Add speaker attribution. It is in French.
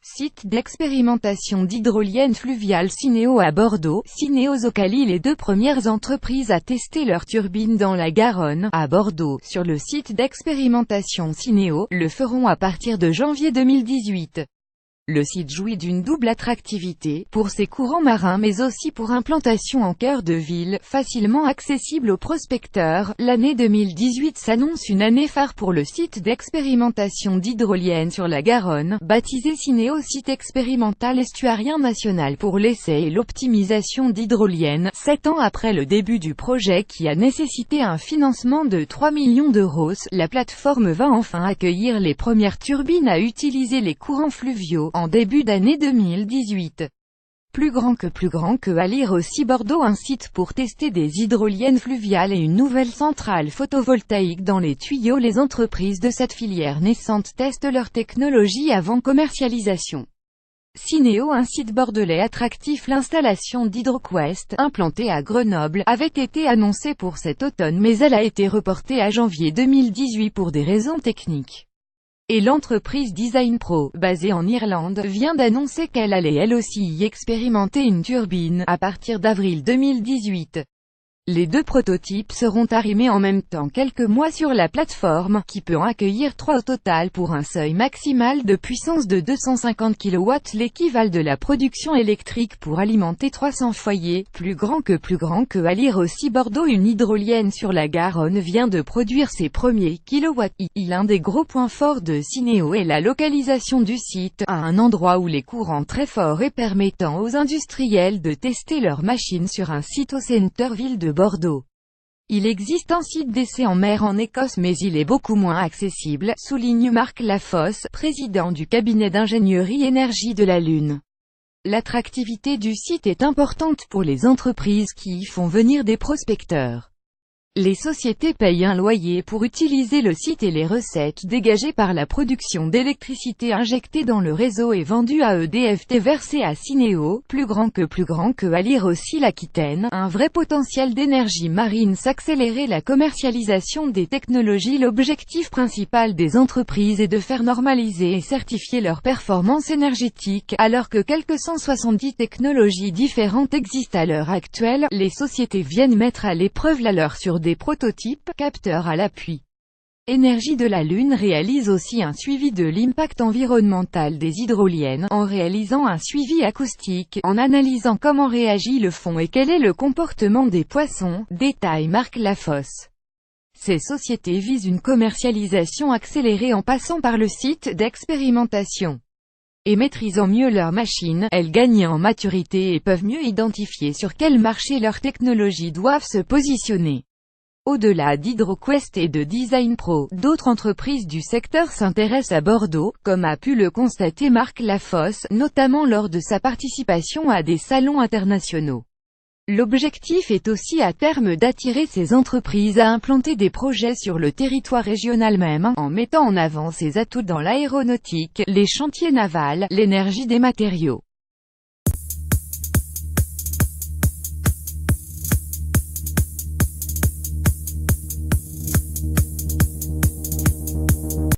Speaker 1: Site d'expérimentation d'hydroliennes fluviales Cineo à Bordeaux. Cineo Zocali, les deux premières entreprises à tester leurs turbines dans la Garonne, à Bordeaux, sur le site d'expérimentation Cineo, le feront à partir de janvier 2018. Le site jouit d'une double attractivité, pour ses courants marins mais aussi pour implantation en cœur de ville, facilement accessible aux prospecteurs. L'année 2018 s'annonce une année phare pour le site d'expérimentation d'hydroliennes sur la Garonne, baptisé Cineo Site expérimental estuarien national pour l'essai et l'optimisation d'hydroliennes, 7 ans après le début du projet qui a nécessité un financement de 3 millions d'euros. La plateforme va enfin accueillir les premières turbines à utiliser les courants fluviaux, en début d'année 2018. Plus grand que à lire aussi Bordeaux, un site pour tester des hydroliennes fluviales et une nouvelle centrale photovoltaïque dans les tuyaux. Les entreprises de cette filière naissante testent leur technologie avant commercialisation. Cineo, un site bordelais attractif. L'installation d'HydroQuest, implantée à Grenoble, avait été annoncée pour cet automne mais elle a été reportée à janvier 2018 pour des raisons techniques. Et l'entreprise DesignPro, basée en Irlande, vient d'annoncer qu'elle allait elle aussi y expérimenter une turbine, à partir d'avril 2018. Les deux prototypes seront arrimés en même temps quelques mois sur la plateforme, qui peut en accueillir 3 au total pour un seuil maximal de puissance de 250 kW, l'équivalent de la production électrique pour alimenter 300 foyers. Plus grand que à lire aussi Bordeaux, une hydrolienne sur la Garonne vient de produire ses premiers kilowatts. L'un des gros points forts de Cineo est la localisation du site, à un endroit où les courants très forts et permettant aux industriels de tester leurs machines sur un site au centre-ville de Bordeaux. Il existe un site d'essai en mer en Écosse mais il est beaucoup moins accessible, souligne Marc Lafosse, président du cabinet d'ingénierie énergie de la Lune. L'attractivité du site est importante pour les entreprises qui y font venir des prospecteurs. Les sociétés payent un loyer pour utiliser le site et les recettes dégagées par la production d'électricité injectée dans le réseau et vendue à EDF versée à Cineo. Plus grand que à lire aussi l'Aquitaine, un vrai potentiel d'énergie marine. S'accélérer la commercialisation des technologies. L'objectif principal des entreprises est de faire normaliser et certifier leur performance énergétique, alors que quelques 170 technologies différentes existent à l'heure actuelle. Les sociétés viennent mettre à l'épreuve la leur sur des prototypes, capteurs à l'appui. Énergie de la Lune réalise aussi un suivi de l'impact environnemental des hydroliennes, en réalisant un suivi acoustique, en analysant comment réagit le fond et quel est le comportement des poissons, détaille Marc Lafosse. Ces sociétés visent une commercialisation accélérée en passant par le site d'expérimentation. Et maîtrisant mieux leurs machines, elles gagnent en maturité et peuvent mieux identifier sur quel marché leurs technologies doivent se positionner. Au-delà d'HydroQuest et de DesignPro, d'autres entreprises du secteur s'intéressent à Bordeaux, comme a pu le constater Marc Lafosse, notamment lors de sa participation à des salons internationaux. L'objectif est aussi à terme d'attirer ces entreprises à implanter des projets sur le territoire régional même, en mettant en avant ses atouts dans l'aéronautique, les chantiers navals, l'énergie des matériaux.